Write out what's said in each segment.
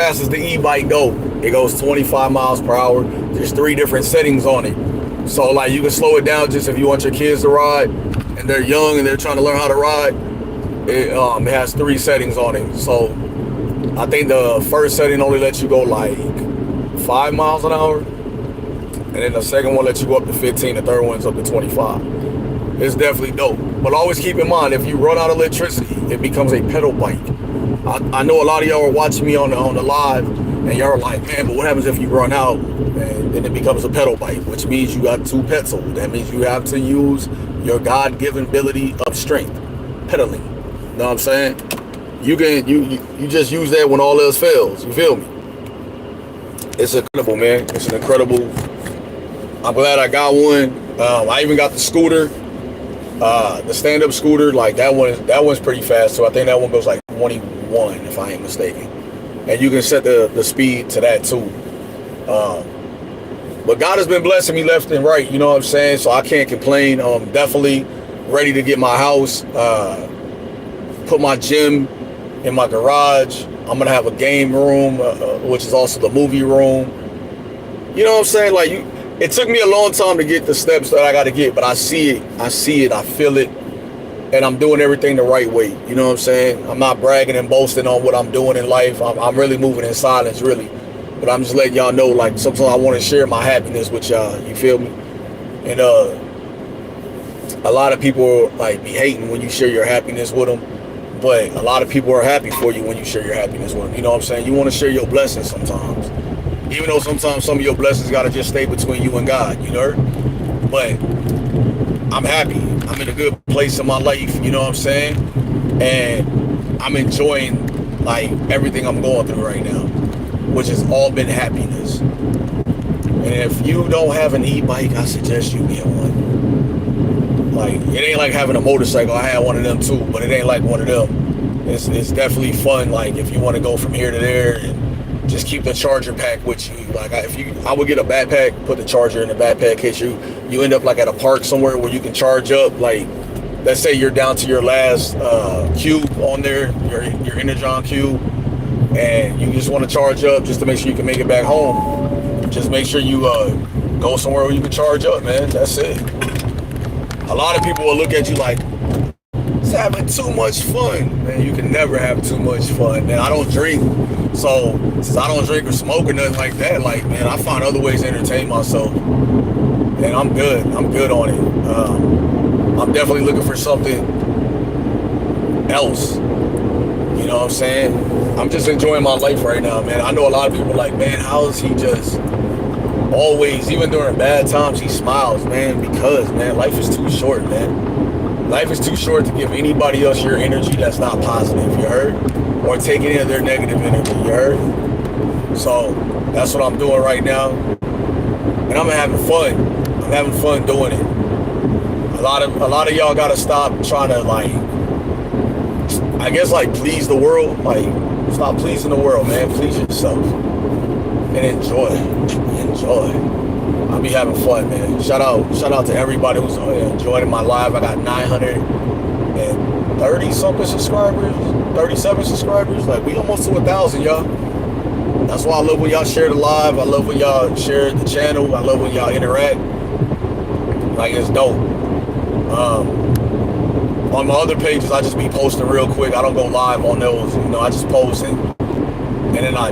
fast as the e-bike go. It goes 25 miles per hour. There's 3 different settings on it. So like you can slow it down just if you want your kids to ride and they're young and they're trying to learn how to ride. It has 3 settings on it. So I think the first setting only lets you go like 5 miles an hour. And then the second one lets you go up to 15. The third one's up to 25. It's definitely dope. But always keep in mind, if you run out of electricity, it becomes a pedal bike. I know a lot of y'all are watching me on the live, and y'all are like, man, but what happens if you run out? And then it becomes a pedal bike, which means you got 2 pedals. That means you have to use your God-given ability of strength, pedaling. You know what I'm saying? You can you just use that when all else fails. You feel me? It's incredible, man. It's an incredible. I'm glad I got one. I even got the scooter, the stand-up scooter. Like that one's pretty fast. So I think that one goes like 21, if I ain't mistaken. And you can set the speed to that too. But God has been blessing me left and right. You know what I'm saying? So I can't complain. Definitely ready to get my house, put my gym in my garage. I'm gonna have a game room, which is also the movie room. You know what I'm saying? Like it took me a long time to get the steps that I got to get, but I see it, I feel it, and I'm doing everything the right way. You know what I'm saying? I'm not bragging and boasting on what I'm doing in life. I'm really moving in silence, really. But I'm just letting y'all know, like, sometimes I want to share my happiness with y'all. You feel me? And a lot of people like be hating when you share your happiness with them, but a lot of people are happy for you when you share your happiness with them. You know what I'm saying? You want to share your blessings sometimes, even though sometimes some of your blessings got to just stay between you and God. You know? But I'm happy. I'm in a good place in my life. You know what I'm saying? And I'm enjoying like everything I'm going through right now, which has all been happiness. And if you don't have an e-bike, I suggest you get one. Like, it ain't like having a motorcycle. I had one of them too, but it ain't like one of them. It's definitely fun. Like, if you want to go from here to there, and just keep the charger pack with you. Like, I would get a backpack, put the charger in the backpack in case you end up like at a park somewhere where you can charge up. Like, let's say you're down to your last cube on there, your Energon cube, and you just want to charge up just to make sure you can make it back home. Just make sure you go somewhere where you can charge up, man. That's it. A lot of people will look at you like, it's having too much fun. Man, you can never have too much fun. Man, I don't drink. So, since I don't drink or smoke or nothing like that, like, man, I find other ways to entertain myself. And I'm good. I'm good on it. I'm definitely looking for something else. You know what I'm saying? I'm just enjoying my life right now, man. I know a lot of people are like, man, how is he just always, even during bad times, he smiles, man? Because, man, life is too short, man. Life is too short to give anybody else your energy that's not positive, you heard? Or take any of their negative energy, you heard? So, that's what I'm doing right now. And I'm having fun. I'm having fun doing it. A lot of y'all gotta stop trying to, like, I guess, like, please the world. Like, stop pleasing the world, man. Please yourself. And enjoy. I'll be having fun, man. Shout out to everybody who's enjoying my live. I got 930 something subscribers, 37 subscribers. Like, we almost to 1,000, y'all. That's why I love when y'all share the live. I love when y'all share the channel. I love when y'all interact. Like, it's dope. On my other pages, I just be posting real quick. I don't go live on those. You know, I just post and then I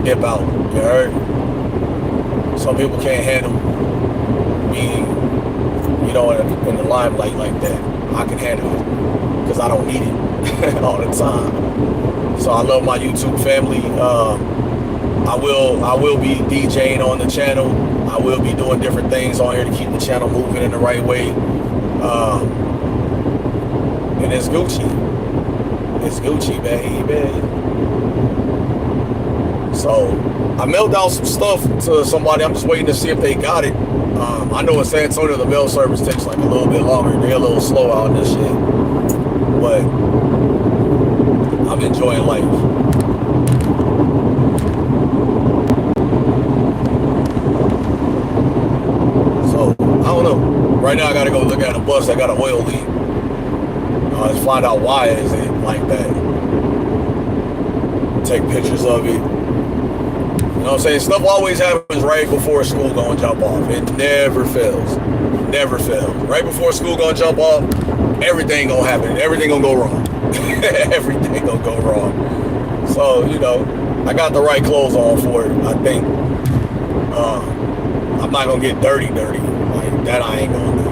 dip out. You heard? Some people can't handle being, you know, in the limelight like that. I can handle it because I don't need it all the time. So I love my YouTube family. I will be DJing on the channel. I will be doing different things on here to keep the channel moving in the right way. And it's Gucci. It's Gucci, baby. So, I mailed out some stuff to somebody. I'm just waiting to see if they got it. I know in San Antonio, the mail service takes like a little bit longer. They're a little slow out on this shit. But, I'm enjoying life. So, I don't know. Right now, I gotta go look at a bus that got an oil leak. Let's find out why is it like that. Take pictures of it. know what I'm saying? Stuff always happens right before school gonna jump off. It never fails. Never fails. Right before school gonna jump off, everything gonna happen. Everything gonna go wrong. Everything gonna go wrong. So, you know, I got the right clothes on for it, I think. I'm not gonna get dirty. Like that I ain't gonna do.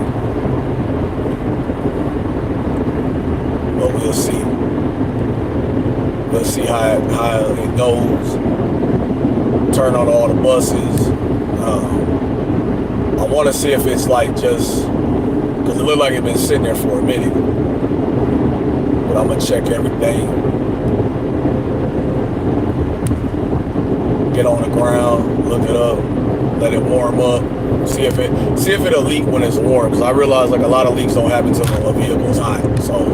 But we'll see. We'll see how it goes. Turn on all the buses. I want to see if it's like just because it looked like it's been sitting there for a minute. But I'm gonna check everything. Get on the ground, look it up, let it warm up. See if it'll leak when it's warm. Because I realize like a lot of leaks don't happen until the vehicle's hot. So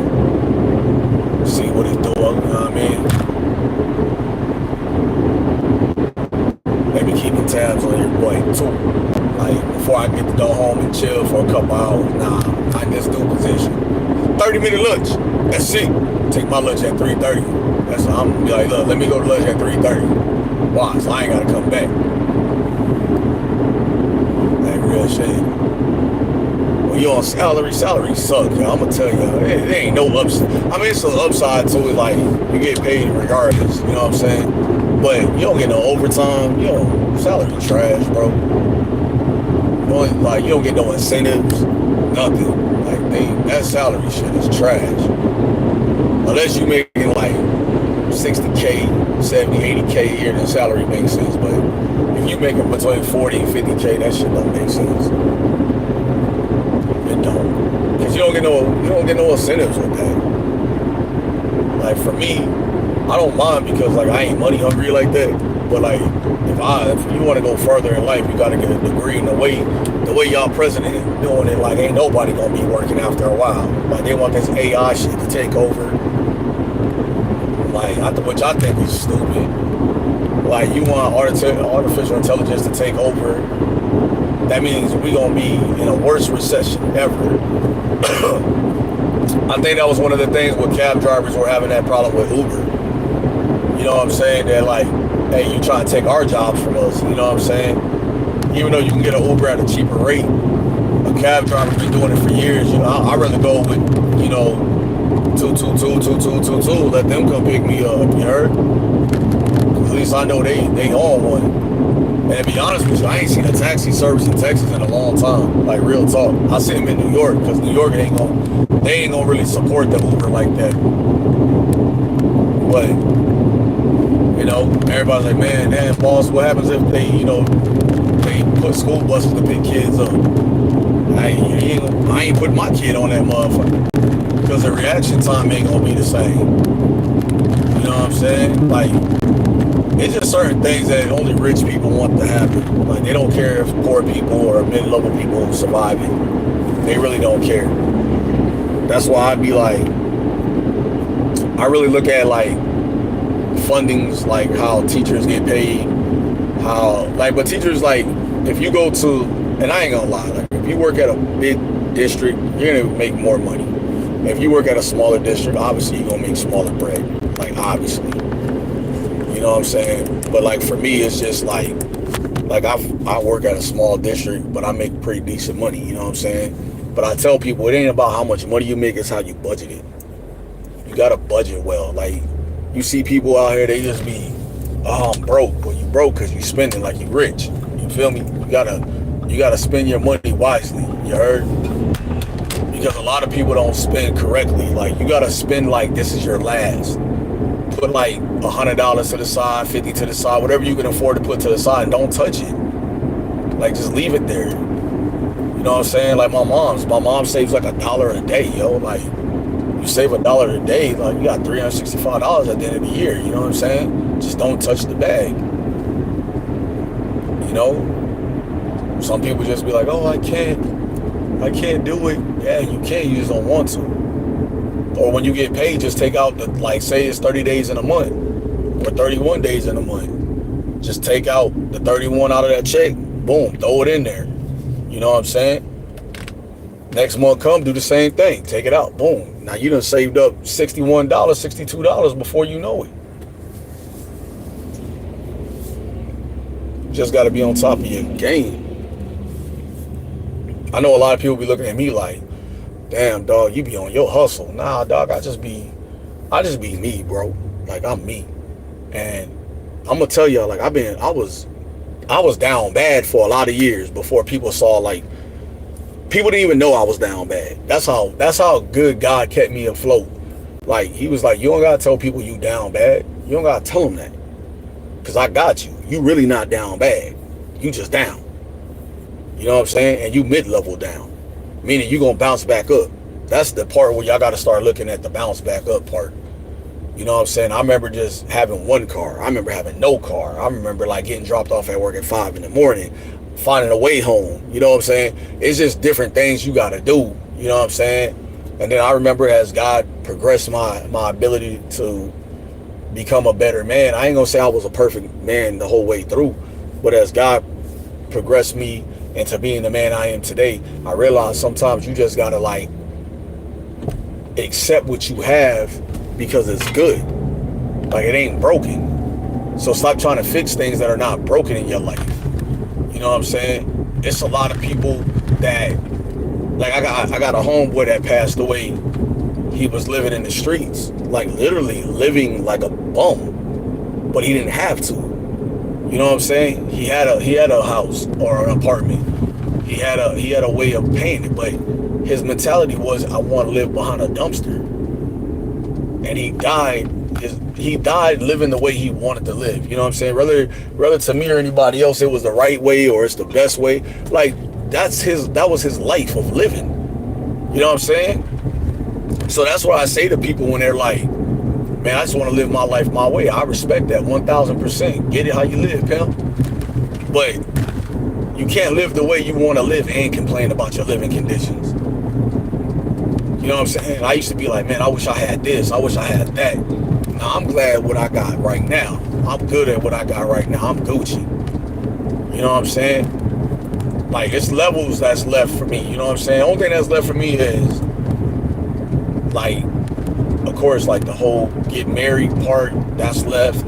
see what it's doing. You know what I mean? Maybe keeping tabs on your boy too. Like before I get to go home and chill for a couple hours. Nah, I in this new position. 30-minute lunch. That's it. Take my lunch at 3:30. That's I'm gonna be like, look, let me go to lunch at 3:30. Why? So I ain't gotta come back. Like real shit. When you on salary suck, yo. I'm gonna tell you, there ain't no upside. I mean, it's an upside to it, like you get paid regardless. You know what I'm saying? But you don't get no overtime. You know, salary trash, bro. You don't get no incentives, nothing. Like that salary shit is trash. Unless you making like 60K, 70, 80K a year, then salary makes sense. But if you making between 40 and 50K, that shit don't make sense. It don't. Cause you don't get no incentives with that. Like for me, I don't mind because like I ain't money hungry like that. But like if you want to go further in life, you got to get a degree. And the way y'all president is doing it, like ain't nobody gonna be working after a while. Like they want this AI shit to take over. Like which I think is stupid. Like you want artificial intelligence to take over. That means we gonna be in a worse recession ever. I think that was one of the things with cab drivers were having that problem with Uber. You know what I'm saying? They're like, hey, you trying to take our jobs from us. You know what I'm saying? Even though you can get an Uber at a cheaper rate, a cab driver's been doing it for years. You know, I'd rather go with, you know, 222. Let them come pick me up. You heard? At least I know they on one. And to be honest with you, I ain't seen a taxi service in Texas in a long time. Like real talk. I see them in New York because New York they ain't gonna really support the Uber like that. But you know, everybody's like, man, damn boss, what happens if they put school buses to pick kids up? I ain't putting my kid on that motherfucker because the reaction time ain't gonna be the same. You know what I'm saying? Like, it's just certain things that only rich people want to happen. Like, they don't care if poor people or mid-level people survive it. They really don't care. That's why I'd be like, I really look at like fundings, like how teachers get paid, but teachers, like, if you go to, and I ain't gonna lie, like if you work at a big district, you're gonna make more money. If you work at a smaller district, obviously you're gonna make smaller bread, like obviously. You know what I'm saying? But like for me, it's just like I work at a small district, but I make pretty decent money, you know what I'm saying? But I tell people it ain't about how much money you make, it's how you budget it. You gotta budget well. Like, you see people out here, they just be, oh, I'm broke. Well, you broke because you spending like you rich. You feel me? You gotta spend your money wisely. You heard? Because a lot of people don't spend correctly. Like, you gotta spend like this is your last. Put like $100 to the side, 50 to the side, whatever you can afford to put to the side, and don't touch it. Like, just leave it there. You know what I'm saying? Like my mom saves like $1 a day, yo. Like, you save $1 a day, like you got $365 at the end of the year. You know what I'm saying? Just don't touch the bag. You know? Some people just be like, oh, I can't do it. Yeah, you can, you just don't want to. Or when you get paid, just take out the, like, say it's 30 days in a month or 31 days in a month. Just take out the 31 out of that check. Boom, throw it in there. You know what I'm saying? Next month come, do the same thing. Take it out. Boom. Now you done saved up $61, $62 before you know it. just got to be on top of your game. I know a lot of people be looking at me like, damn, dog, you be on your hustle. Nah, dog, I just be me, bro. Like, I'm me. And I'm gonna tell y'all, like, I was down bad for a lot of years before people saw, like, people didn't even know I was down bad. That's how good God kept me afloat. Like, he was like, you don't gotta tell people you down bad. You don't gotta tell them that. Cause I got you. You really not down bad. You just down. You know what I'm saying? And you mid-level down. Meaning you gonna bounce back up. That's the part where y'all gotta start looking at the bounce back up part. You know what I'm saying? I remember just having one car. I remember having no car. I remember like getting dropped off at work at 5 in the morning, finding a way home. You know what I'm saying? It's just different things you gotta do. You know what I'm saying? And then I remember as God progressed my ability to become a better man. I ain't gonna say I was a perfect man the whole way through, but as God progressed me into being the man I am today, I realized sometimes you just gotta like accept what you have because it's good. Like, it ain't broken. So stop trying to fix things that are not broken in your life. You know what I'm saying? It's a lot of people that, like, I got a homeboy that passed away. He was living in the streets, like literally living like a bum, but he didn't have to. You know what I'm saying? He had a house or an apartment. He had a way of paying it, but his mentality was, I want to live behind a dumpster. And he died living the way he wanted to live. You know what I'm saying? Whether to me or anybody else, it was the right way or it's the best way. Like, that was his life of living. You know what I'm saying? So that's what I say to people when they're like, man, I just want to live my life my way. I respect that 1,000%. Get it how you live, pimp. But you can't live the way you want to live and complain about your living conditions. You know what I'm saying? I used to be like, man, I wish I had this. I wish I had that. Now, I'm glad what I got right now. I'm good at what I got right now. I'm Gucci. You know what I'm saying? Like, it's levels that's left for me. You know what I'm saying? The only thing that's left for me is, like, of course, like the whole get married part, that's left.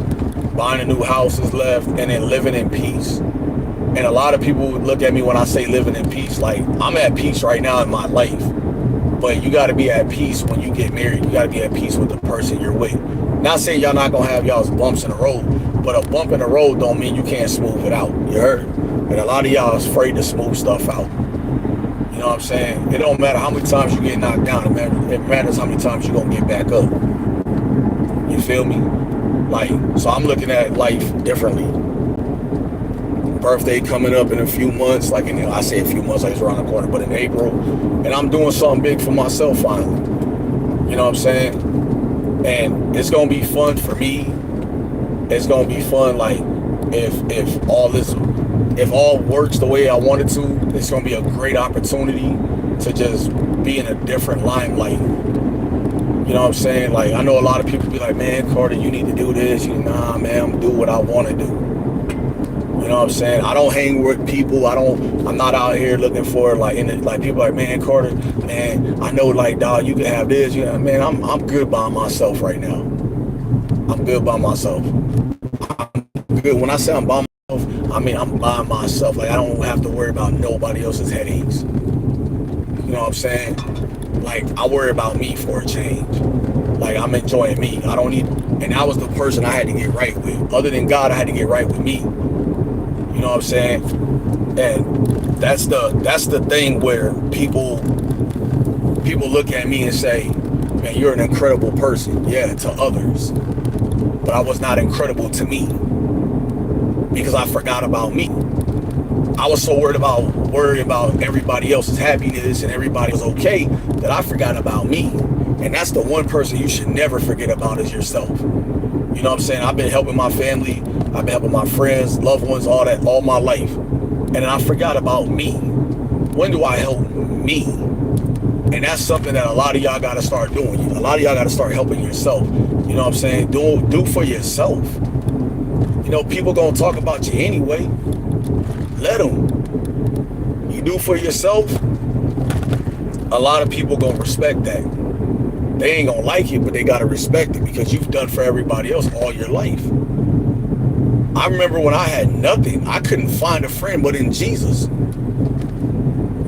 Buying a new house is left. And then living in peace. And a lot of people look at me when I say living in peace. Like, I'm at peace right now in my life. But you got to be at peace when you get married. You got to be at peace with the person you're with. Not saying y'all not going to have y'all's bumps in the road. But a bump in the road don't mean you can't smooth it out. You heard? And a lot of y'all is afraid to smooth stuff out. You know what I'm saying? It don't matter how many times you get knocked down. It matters how many times you're going to get back up. You feel me? Like, so I'm looking at life differently. Birthday coming up in a few months. Like, I say a few months, like it's around the corner, but in April. And I'm doing something big for myself finally. You know what I'm saying? And it's going to be fun for me. It's going to be fun, like, if all works the way I want it to, it's going to be a great opportunity to just be in a different limelight. You know what I'm saying? Like, I know a lot of people be like, man, Carter, you need to do this. Nah, man, I'm going to do what I want to do. You know what I'm saying? I don't hang with people. I'm not out here looking for, like, people like, man, Carter, man, I know, like, dog, you can have this. You know, man, I'm good by myself right now. I'm good by myself. I'm good. When I say I'm by myself, I mean I'm by myself. Like, I don't have to worry about nobody else's headaches. You know what I'm saying? Like, I worry about me for a change. Like, I'm enjoying me. I don't need, and that was the person I had to get right with. Other than God, I had to get right with me. You know what I'm saying? And that's the thing where people look at me and say, man, you're an incredible person. Yeah, to others. But I was not incredible to me. Because I forgot about me. I was so worried about everybody else's happiness and everybody was okay that I forgot about me. And that's the one person you should never forget about is yourself. You know what I'm saying? I've been helping my family. I've been helping my friends, loved ones, all that, all my life. And then I forgot about me. When do I help me? And that's something that a lot of y'all got to start doing. A lot of y'all got to start helping yourself. You know what I'm saying? Do for yourself. You know, people gonna talk about you anyway. Let them. You do for yourself, a lot of people gonna respect that. They ain't gonna like it, but they gotta respect it because you've done for everybody else all your life. I remember when I had nothing, I couldn't find a friend but in Jesus.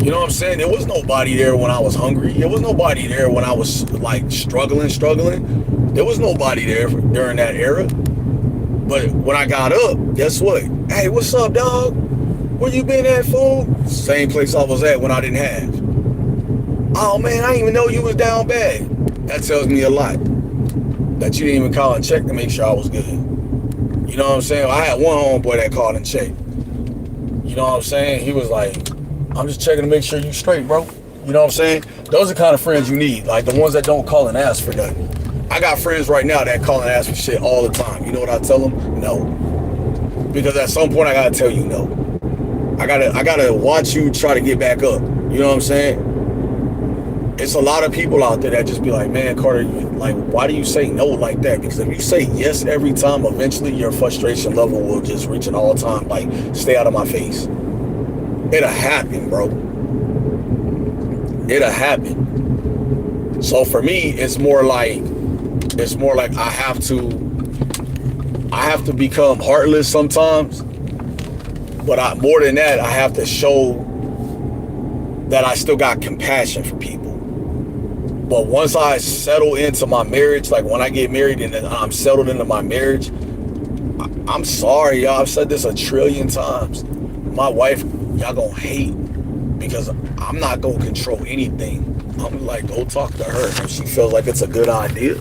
You know what I'm saying? There was nobody there when I was hungry. There was nobody there when I was like struggling. There was nobody there during that era. But when I got up, guess what? Hey, what's up, dog? Where you been at, fool? Same place I was at when I didn't have. Oh man, I didn't even know you was down bad. That tells me a lot. That you didn't even call and check to make sure I was good. You know what I'm saying? I had one homeboy that called and checked. You know what I'm saying? He was like, I'm just checking to make sure you straight, bro. You know what I'm saying? Those are the kind of friends you need. Like the ones that don't call and ask for nothing. I got friends right now that call and ask for shit all the time. You know what I tell them? No. Because at some point I gotta tell you no. I gotta watch you try to get back up. You know what I'm saying? It's a lot of people out there that just be like, man, Carter, like, why do you say no like that? Because if you say yes every time, eventually your frustration level will just reach an all-time, like, stay out of my face. It'll happen, bro. It'll happen. So for me, it's more like I have to become heartless sometimes. But more than that, I have to show that I still got compassion for people. But once I settle into my marriage, like when I get married and then I'm settled into my marriage, I'm sorry, y'all. I've said this a trillion times. My wife, y'all gonna hate because I'm not gonna control anything. I'm like, go talk to her. If she feels like it's a good idea,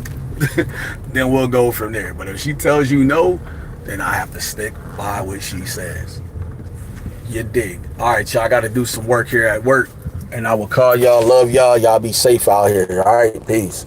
then we'll go from there. But if she tells you no, then I have to stick by what she says. You dig? All right, y'all. I got to do some work here at work. And I will call y'all. Love y'all. Y'all be safe out here. All right. Peace.